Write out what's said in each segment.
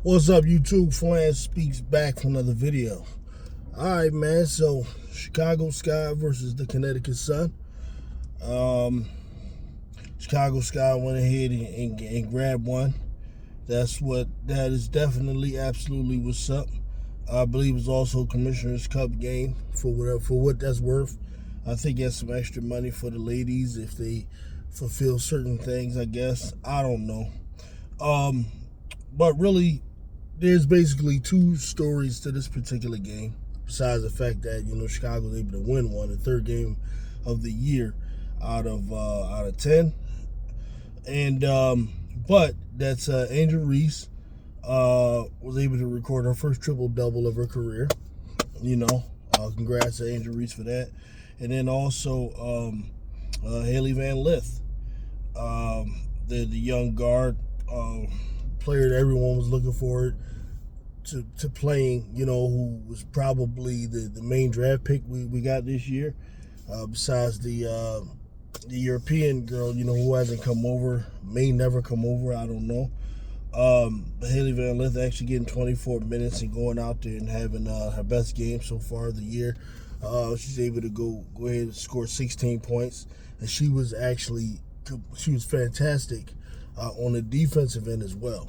What's up, YouTube? Flan Speaks back for another video. Alright, man, so Chicago Sky versus the Connecticut Sun. Chicago Sky went ahead and grabbed one. That is definitely, absolutely what's up. I believe it's also Commissioner's Cup game for what that's worth. I think that's some extra money for the ladies if they fulfill certain things, I guess. I don't know. But really, there's basically two stories to this particular game, besides the fact that, Chicago was able to win one, the third game of the year out of 10. And but that's Angel Reese was able to record her first triple-double of her career. Congrats to Angel Reese for that. And then also Haley Van Lith, the young guard player that everyone was looking forward to playing, who was probably the main draft pick we got this year, besides the European girl, who hasn't come over, may never come over, I don't know. Haley Van Lith actually getting 24 minutes and going out there and having her best game so far of the year. She's able to go ahead and score 16 points, and she was fantastic on the defensive end as well.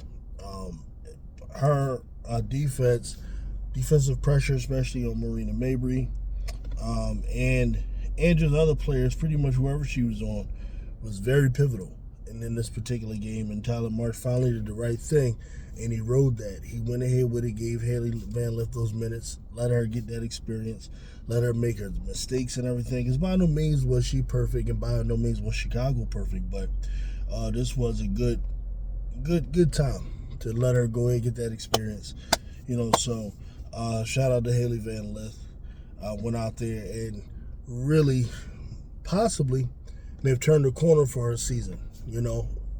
Her defensive pressure, especially on Marina Mabry, and Andrew's other players, pretty much whoever she was on, was very pivotal. And in this particular game, and Tyler Marsh finally did the right thing, and he rode that. He went ahead with it, gave Haley Van Lith those minutes, let her get that experience, let her make her mistakes and everything. Because by no means was she perfect, and by no means was Chicago perfect, but this was a good time to let her go ahead and get that experience. So shout out to Haley Van Lith. Went out there and really, possibly, may have turned the corner for her season.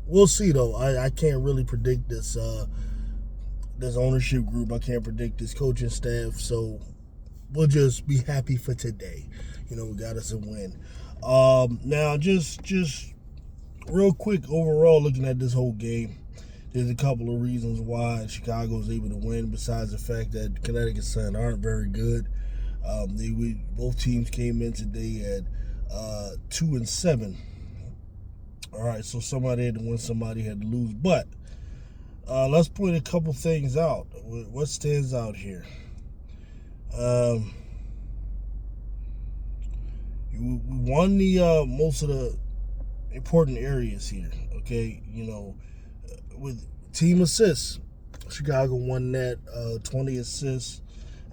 We'll see though. I can't really predict this ownership group. I can't predict this coaching staff. So we'll just be happy for today. We got us a win. Now, just real quick, overall, looking at this whole game, there's a couple of reasons why Chicago was able to win, besides the fact that Connecticut Sun aren't very good. Both teams came in today at 2-7. All right, so somebody had to win, somebody had to lose. But let's point a couple things out. What stands out here? We won the most of the important areas here. Okay, with team assists, Chicago won that 20 assists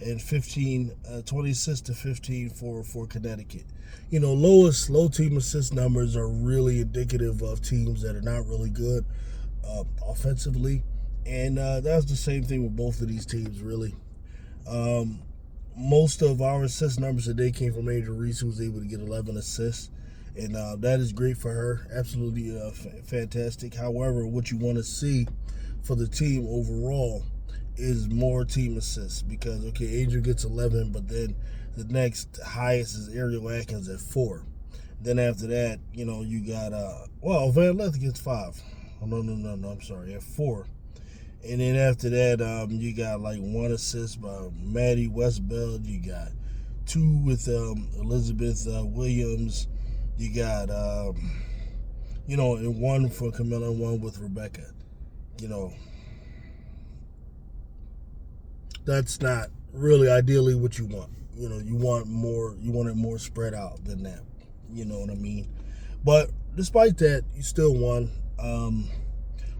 and 20 assists to 15 for Connecticut. Low team assist numbers are really indicative of teams that are not really good offensively, and that's the same thing with both of these teams, really. Most of our assist numbers today came from Angel Reese, who was able to get 11 assists, and that is great for her. Absolutely fantastic. However, what you want to see for the team overall is more team assists, because Angel gets 11, but then the next highest is Ariel Atkins at 4. Then after that, you got Van Lith gets 5. Oh, no, I'm sorry, at 4. And then after that, you got like 1 assist by Maddie Westbeld. You got 2 with Elizabeth Williams. You got and 1 for Camilla and 1 with Rebecca. That's not really ideally what you want. You want more. You want it more spread out than that. You know what I mean? But despite that, you still won. When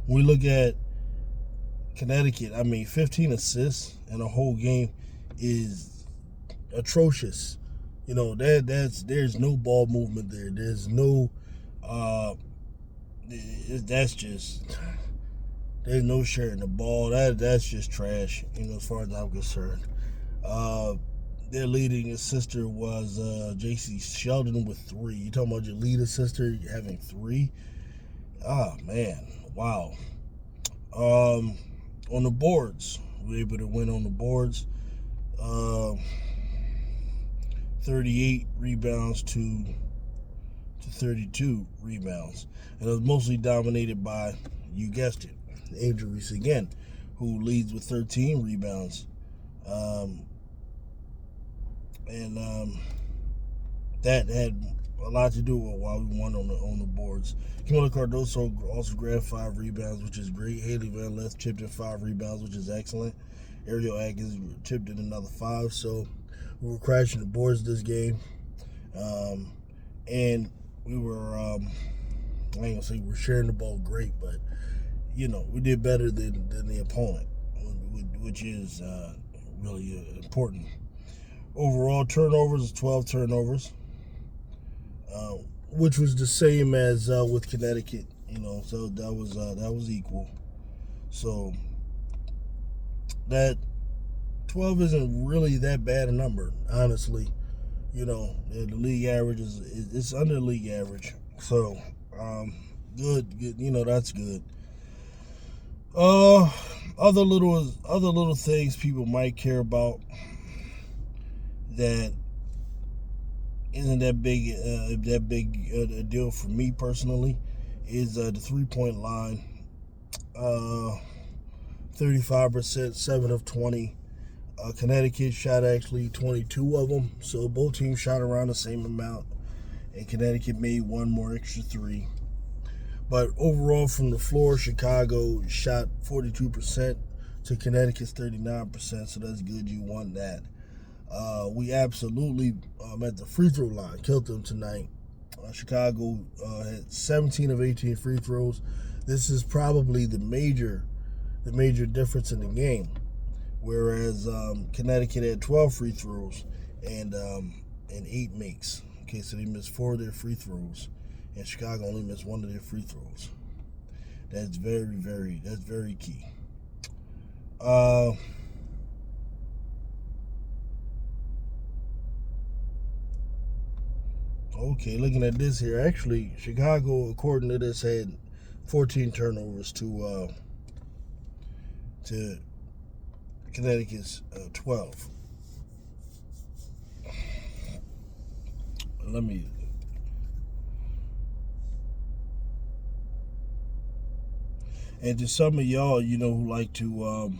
we look at Connecticut, 15 assists in a whole game is atrocious. There's no ball movement there. There's no there's no sharing the ball. That's just trash, as far as I'm concerned. Their leading assister was J.C. Sheldon with 3. You talking about your lead assister having 3? Oh, man. Wow. On the boards, we were able to win on the boards. 38 rebounds to 32 rebounds. And it was mostly dominated by, you guessed it, Angel Reese again, who leads with 13 rebounds. And that had a lot to do with why we won on the boards. Camila Cardoso also grabbed 5 rebounds, which is great. Haley Van Lith chipped in 5 rebounds, which is excellent. Ariel Atkins chipped in another 5. So we were crashing the boards this game. And we were, I ain't gonna say we're sharing the ball great, but, we did better than the opponent, which is really important. Overall turnovers, 12 turnovers, which was the same as with Connecticut, so that was equal. So that 12 isn't really that bad a number, honestly. The league average it's under league average. So good, that's good. Other little things people might care about that isn't that big a deal for me personally is the 3-point line. 35%, 7 of 20. Connecticut shot actually 22 of them, so both teams shot around the same amount, and Connecticut made one more extra 3. But overall, from the floor, Chicago shot 42% to Connecticut's 39%, so that's good. You want that. We absolutely, at the free throw line, killed them tonight. Chicago had 17 of 18 free throws. This is probably the major difference in the game. Whereas Connecticut had 12 free throws and 8 makes. Okay, so they missed 4 of their free throws, and Chicago only missed 1 of their free throws. That's very key. Okay, looking at this here, actually, Chicago, according to this, had 14 turnovers to Connecticut's 12. Let me. And to some of y'all, who like to,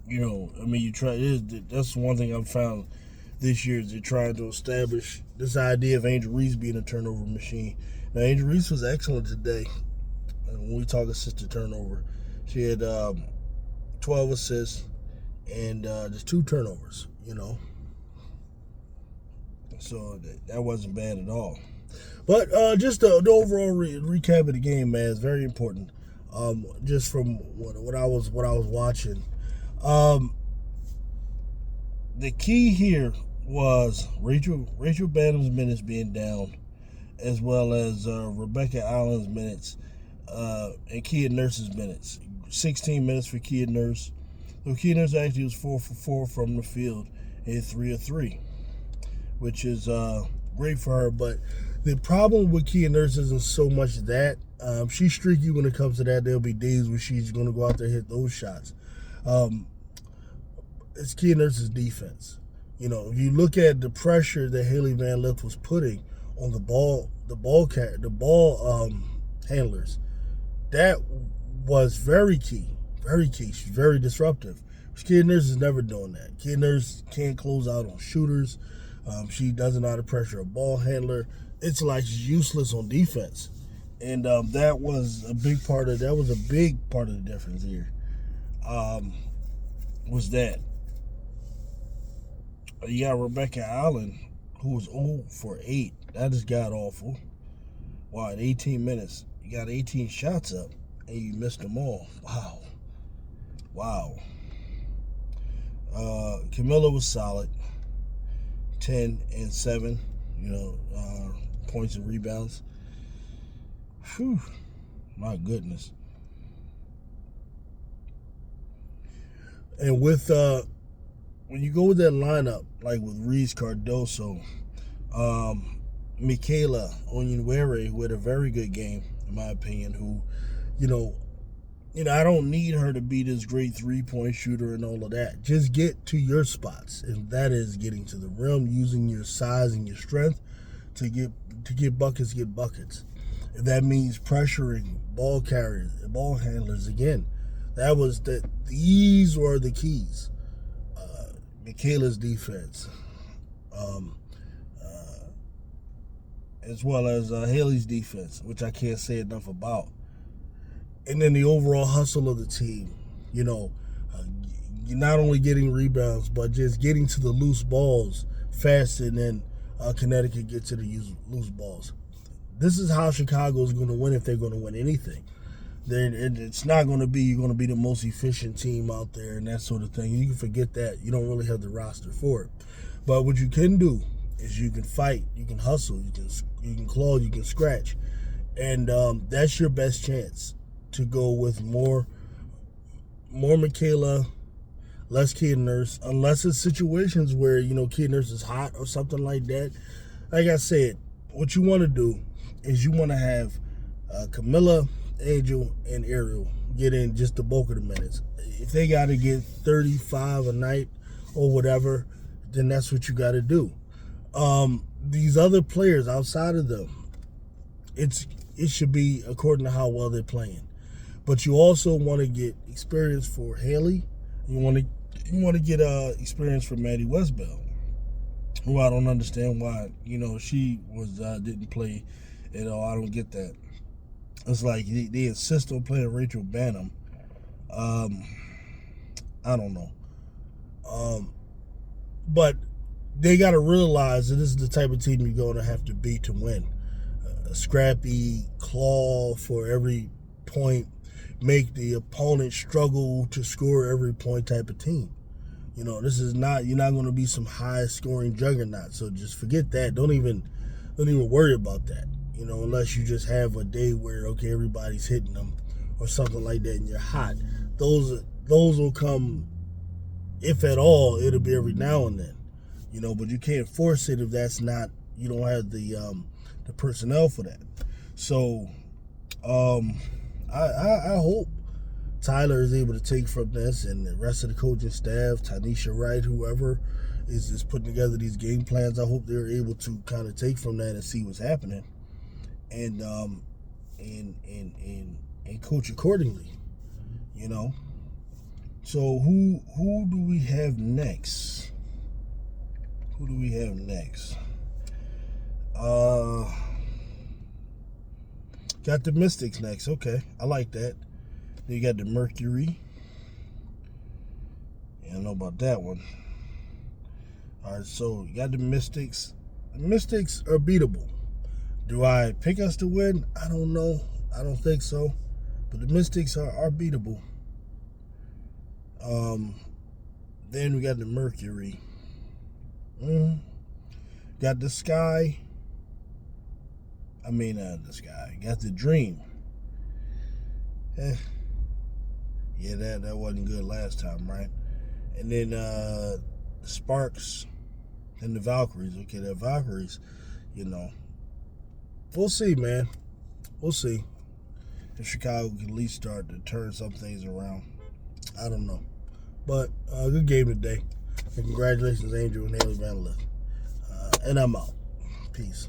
you try. That's one thing I've found this year is they're trying to establish this idea of Angel Reese being a turnover machine. Now, Angel Reese was excellent today. When we talk assist to turnover, she had 12 assists and just 2 turnovers, So that wasn't bad at all. But just the overall recap of the game, man, is very important. Just from what I was watching, the key here was Rachel Bannum's minutes being down, as well as Rebecca Allen's minutes and Kia Nurse's minutes. 16 minutes for Kia Nurse. So Kia Nurse actually was 4 for 4 from the field and 3 of 3, which is great for her. But the problem with Kia Nurse isn't so much that she's streaky when it comes to that. There'll be days where she's going to go out there and hit those shots. It's Kia Nurse's defense. If you look at the pressure that Haley Van Lith was putting on the ball handlers, that was very key. Very key. She's very disruptive. Kia Nurse is never doing that. Kia Nurse can't close out on shooters. She doesn't know how to pressure a ball handler. It's like she's useless on defense. And that was a big part of the difference here. Was that you got Rebecca Allen, who was 0 for 8. That is god awful. Wow, in 18 minutes, you got 18 shots up and you missed them all. Wow. Camilla was solid. 10 and 7, points and rebounds. Whew, my goodness. And with when you go with that lineup, like with Reese, Cardoso, Michaela Onyenwere, who had a very good game, in my opinion, who, I don't need her to be this great 3-point shooter and all of that. Just get to your spots, and that is getting to the rim, using your size and your strength to get buckets, If that means pressuring ball carriers, ball handlers again, these were the keys. Michaela's defense, as well as Haley's defense, which I can't say enough about. And then the overall hustle of the team. You're not only getting rebounds, but just getting to the loose balls faster than Connecticut gets to the loose balls. This is how Chicago is going to win if they're going to win anything. It's not going to be you're going to be the most efficient team out there and that sort of thing. You can forget that. You don't really have the roster for it. But what you can do is you can fight, you can hustle, you can claw, you can scratch, and that's your best chance to go with more Michaela, less Kid Nurse, unless it's situations where Kid Nurse is hot or something like that. Like I said, what you want to do is you want to have Camilla, Angel, and Ariel get in just the bulk of the minutes. If they got to get 35 a night or whatever, then that's what you got to do. These other players outside of them, it should be according to how well they're playing. But you also want to get experience for Haley. You want to get experience for Maddie Westbell, who I don't understand why she didn't play at all. I don't get that. It's like they insist on playing Rachel Banham. I don't know. But they got to realize that this is the type of team you're going to have to be to win. A scrappy, claw for every point, make the opponent struggle to score every point type of team. This is not, you're not going to be some high scoring juggernaut. So just forget that. Don't even worry about that. Unless you just have a day where, okay, everybody's hitting them or something like that and you're hot. Those will come, if at all, it'll be every now and then. But you can't force it if that's not, you don't have the personnel for that. So I hope Tyler is able to take from this, and the rest of the coaching staff, Tanisha Wright, whoever is putting together these game plans, I hope they're able to kind of take from that and see what's happening, and coach accordingly. So who do we have next? Who do we have next? Got the Mystics next. Okay, I like that. Then you got the Mercury. Yeah, I don't know about that one. All right, so you got the Mystics. The Mystics are beatable. Do I pick us to win? I don't know. I don't think so. But the Mystics are beatable. Then we got the Mercury. Got the Sky. The Sky. Got the Dream. Yeah, that wasn't good last time, right? And then the Sparks and the Valkyries. Okay, the Valkyries, we'll see, man. We'll see if Chicago can at least start to turn some things around. I don't know. But good game today. And congratulations, Angel and Haley Van Lith. And I'm out. Peace.